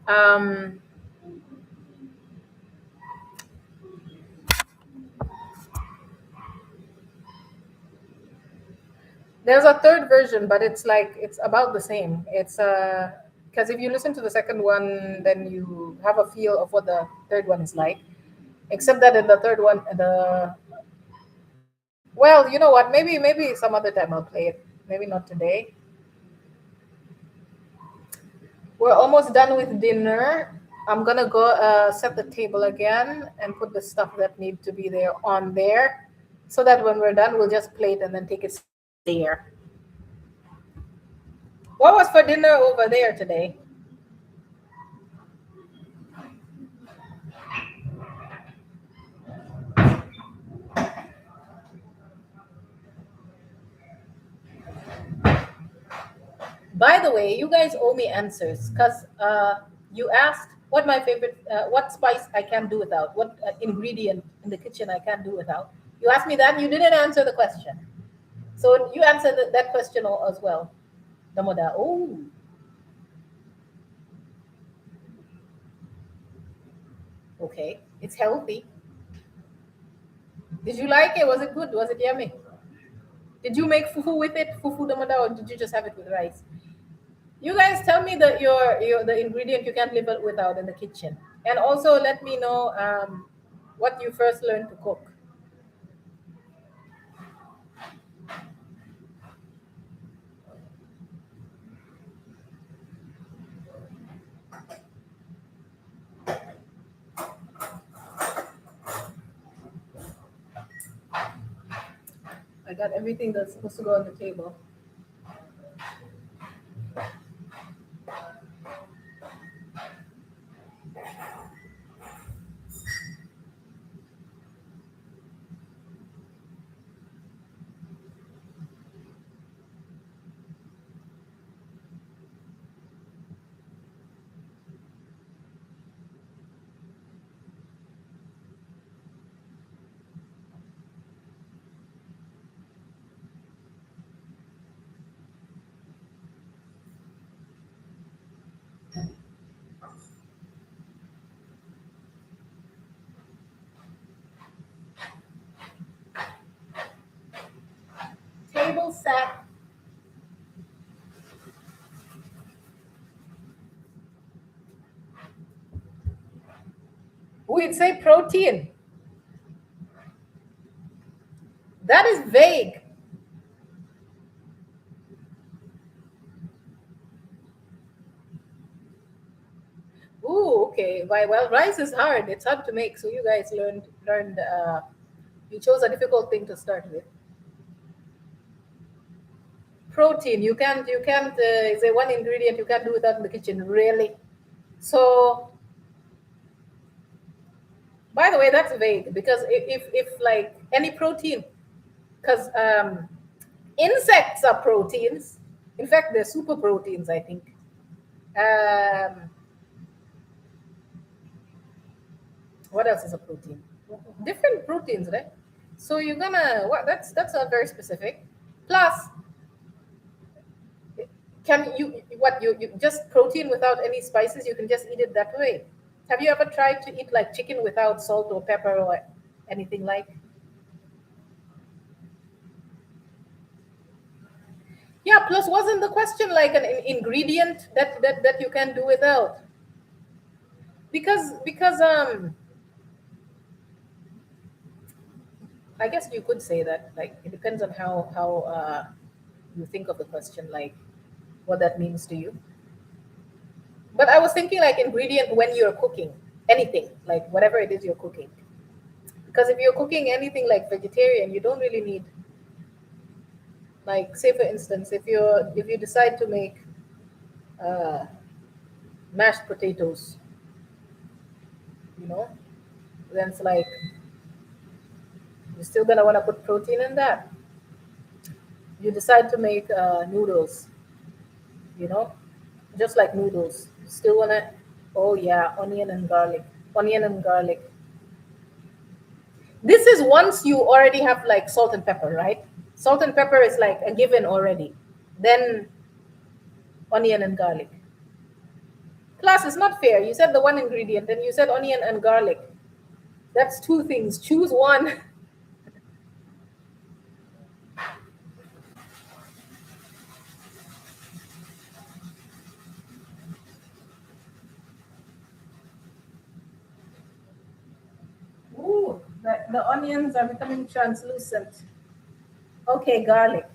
Um, there's a third version, but it's like it's about the same. It's because if you listen to the second one, then you have a feel of what the third one is like. Except that in the third one, the well, you know what? Maybe some other time I'll play it. Maybe not today. We're almost done with dinner. I'm gonna go set the table again and put the stuff that need to be there on there, so that when we're done, we'll just play it and then take it there. What was for dinner over there today? By the way, you guys owe me answers because you asked what my favorite, what spice I can do without, what ingredient in the kitchen I can do without. You asked me that, and you didn't answer the question. So you answered that question as well. Damoda. Oh, okay. It's healthy. Did you like it? Was it good? Was it yummy? Did you make fufu with it, fufu damoda, or did you just have it with rice? You guys tell me your the ingredient you can't live without in the kitchen, and also let me know what you first learned to cook. I got everything that's supposed to go on the table. Table set. We'd say protein. That is vague. Ooh, okay. Why? Well, rice is hard. It's hard to make. So you guys learned. You chose a difficult thing to start with. Protein. You can't. Is a one ingredient you can't do without in the kitchen. Really. So, by the way, that's vague because if like any protein, because insects are proteins. In fact, they're super proteins. I think. Um, what else is a protein? Different proteins, right? So you're gonna what? That's not very specific. Plus, can you just protein without any spices? You can just eat it that way. Have you ever tried to eat like chicken without salt or pepper or anything like? Yeah. Plus, wasn't the question like an ingredient that you can do without? Because I guess you could say that like it depends on how you think of the question, like what that means to you. But I was thinking like ingredient when you're cooking anything, like whatever it is you're cooking. Because if you're cooking anything like vegetarian, you don't really need like say for instance, if you decide to make uh, mashed potatoes, you know, then it's like you're still gonna want to put protein in that. You decide to make noodles, you know, just like noodles. You still wanna, oh yeah, onion and garlic. This is once you already have like salt and pepper, right? Salt and pepper is like a given already. Then onion and garlic. Plus, it's not fair. You said the one ingredient, and you said onion and garlic. That's two things. Choose one. Ooh, the onions are becoming translucent. Okay, garlic.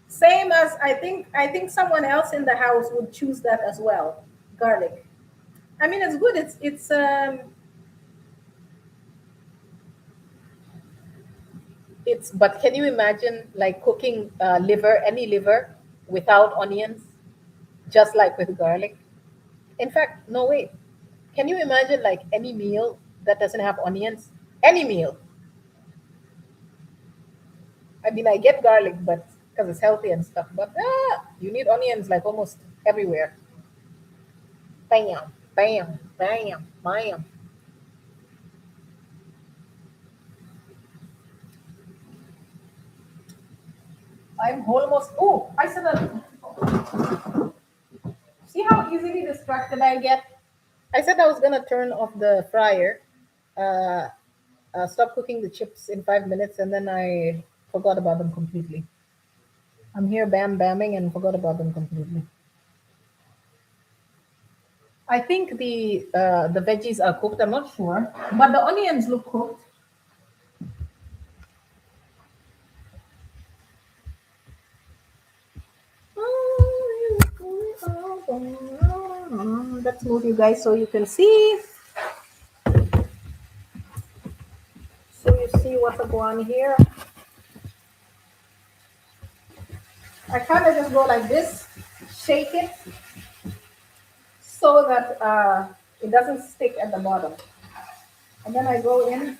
Same as I think someone else in the house would choose that as well. Garlic. I mean, it's good. It's but can you imagine like cooking liver, any liver, without onions, just like with garlic? In fact, no wait. Can you imagine like any meal that doesn't have onions? Any meal. I mean, I get garlic, but because it's healthy and stuff. But you need onions like almost everywhere. Bam, bam, bam, bam. I'm almost. Oh, I said that. See how easily distracted I get? I said I was gonna turn off the fryer, uh, stop cooking the chips in 5 minutes, and then I forgot about them completely. I'm here bam bamming and forgot about them completely. I think the veggies are cooked. I'm not sure, but the onions look cooked. Let's move you guys so you can see. So you see what's going on here. I kind of just go like this, shake it so that it doesn't stick at the bottom. And then I go in.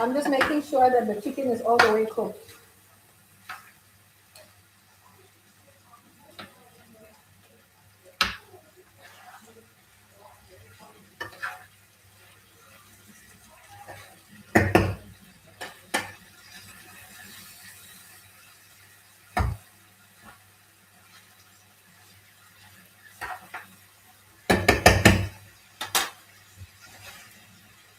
I'm just making sure that the chicken is all the way cooked.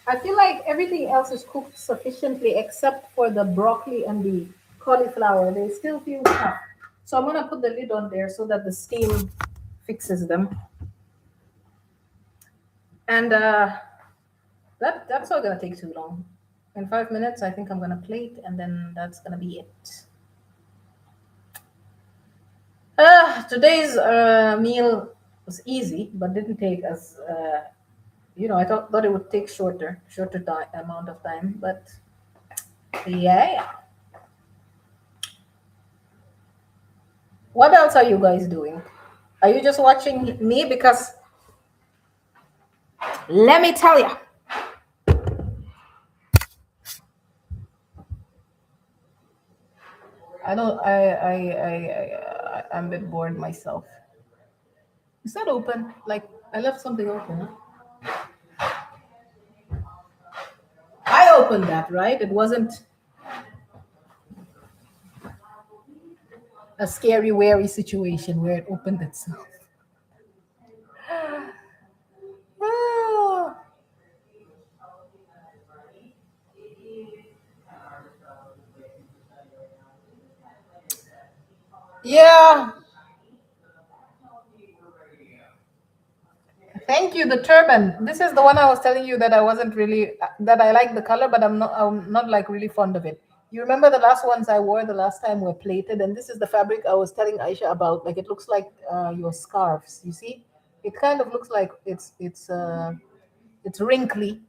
I feel like everything else is cooked sufficiently except for the broccoli and the cauliflower. They still feel tough. So I'm gonna put the lid on there so that the steam fixes them. And that's not gonna take too long. In 5 minutes, I think I'm gonna plate, and then that's gonna be it. Today's meal was easy, but didn't take as I thought it would take shorter amount of time. But yeah, what else are you guys doing? Are you just watching me? Because let me tell you, I don't. I'm a bit bored myself. Is that open? Like I left something open. Huh? I opened that, right? It wasn't a scary, wary situation where it opened itself. Ah, yeah. Thank you. The turban. This is the one I was telling you that I wasn't really that I like the color, but I'm not like really fond of it. You remember the last ones I wore the last time were plated, and this is the fabric I was telling Aisha about. Like it looks like your scarves. You see, it kind of looks like it's It's wrinkly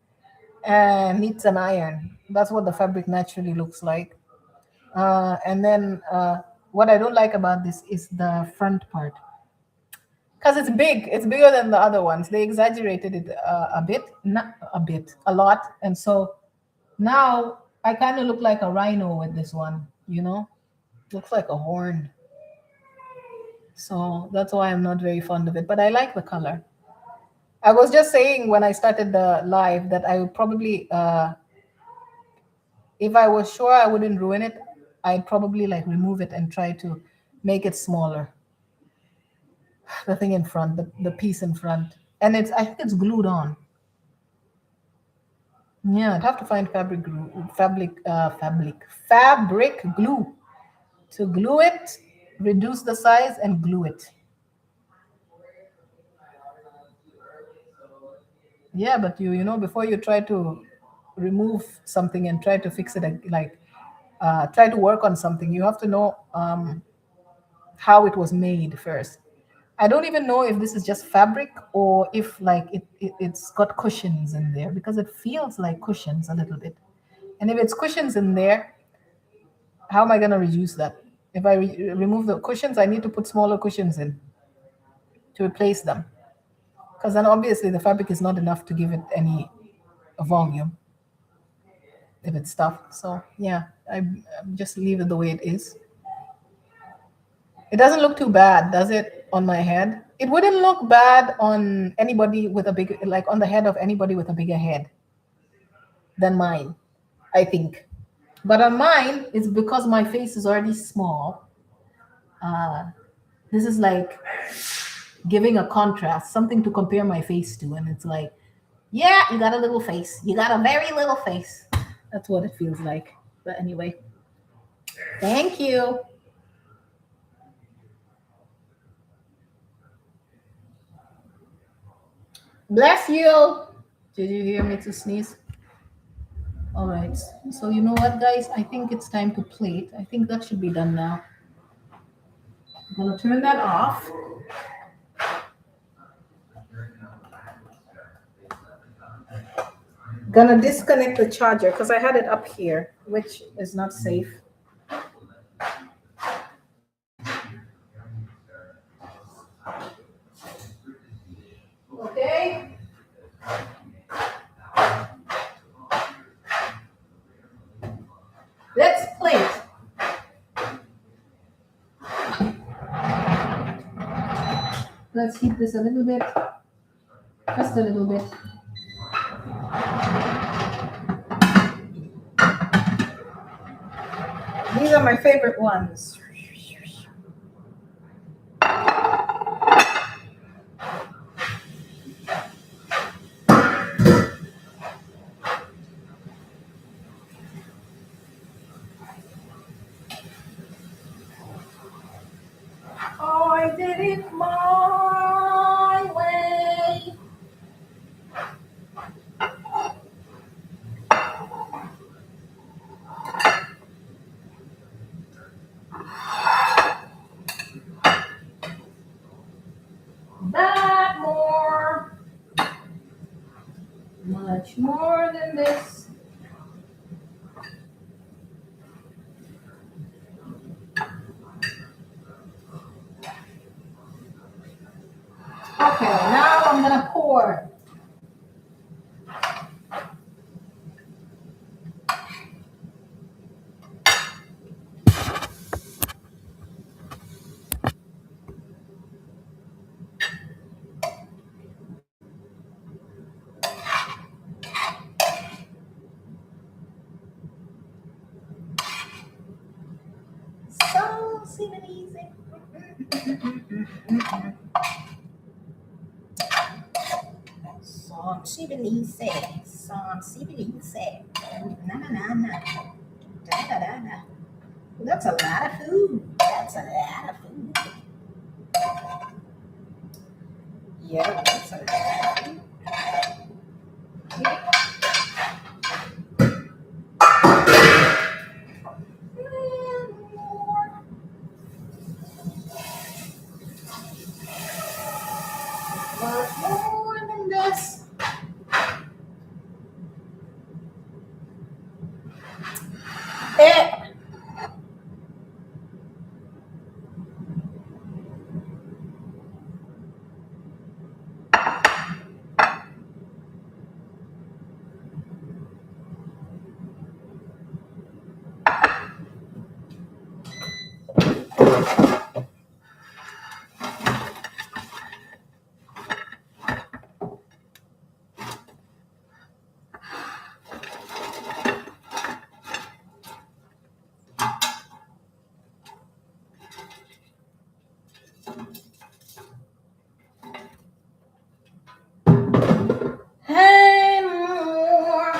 and needs an iron. That's what the fabric naturally looks like. And then what I don't like about this is the front part, because it's big. It's bigger than the other ones. They exaggerated it a bit, not a bit, a lot. And so now I kind of look like a rhino with this one, looks like a horn. So that's why I'm not very fond of it, but I like the color. I was just saying when I started the live that I would probably, if I was sure I wouldn't ruin it, I'd probably like remove it and try to make it smaller. The thing in front, the piece in front, and I think it's glued on. Yeah, I'd have to find fabric glue to glue it, reduce the size, and glue it. Yeah, but before you try to remove something and try to fix it, like try to work on something, you have to know how it was made first. I don't even know if this is just fabric or if like it's got cushions in there, because it feels like cushions a little bit. And if it's cushions in there, how am I going to reduce that? If I remove the cushions, I need to put smaller cushions in to replace them. Because then obviously the fabric is not enough to give it any volume if it's stuffed. So yeah, I just leave it the way it is. It doesn't look too bad, does it, on my head? It wouldn't look bad on anybody with a big, like on the head of anybody with a bigger head than mine, I think. But on mine, it's because my face is already small. This is like giving a contrast, something to compare my face to. And it's like, yeah, you got a little face. You got a very little face. That's what it feels like. But anyway, thank you. Bless you. Did you hear me to sneeze? All right. So you know what, guys? I think it's time to plate. I think that should be done now. I'm gonna turn that off. Gonna disconnect the charger because I had it up here, which is not safe. Okay. Let's plate. Let's heat this a little bit. Just a little bit. These are my favorite ones. I did it my way. That more. Much more than this. Okay, now I'm gonna pour. So simple easy. Son Sibilise, Son Sibilise. Na na na na. Da da da da. That's a lot of food. That's a lot of food. Yeah, that's a lot of food. Much more than this. Eh. Hey, more.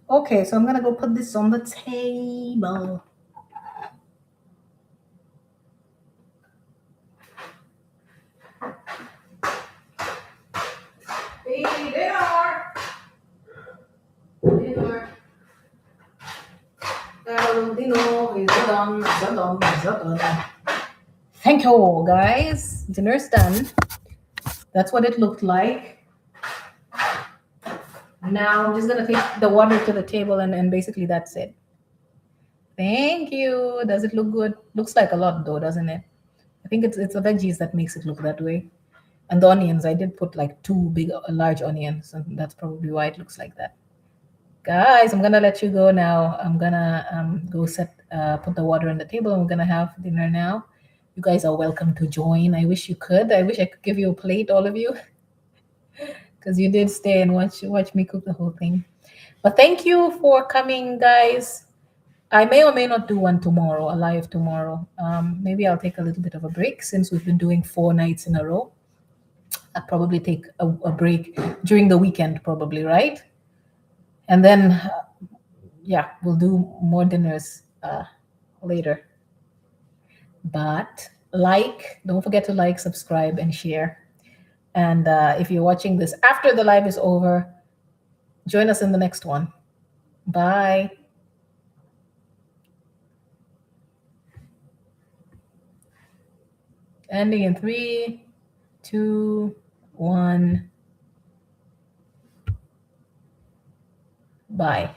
Okay, so I'm gonna go put this on the table. Dinner. Dinner. Thank you, guys. Dinner's done. That's what it looked like. Now I'm just gonna take the water to the table and basically that's it. Thank you. Does it look good? Looks like a lot though, doesn't it? I think it's the veggies that makes it look that way. And the onions, I did put like two big large onions, and that's probably why it looks like that. Guys, I'm gonna let you go now. I'm gonna go put the water on the table, and we're gonna have dinner now. You guys are welcome to join. I wish you could. I wish I could give you a plate, all of you, because you did stay and watch me cook the whole thing. But thank you for coming, guys. I may or may not do one tomorrow, a live tomorrow. Maybe I'll take a little bit of a break since we've been doing 4 nights in a row. I'll probably take a break during the weekend, probably, right? And then, yeah, we'll do more dinners later. But don't forget to like, subscribe, and share. And if you're watching this after the live is over, join us in the next one. Bye. Ending in 3, 2, 1. Bye.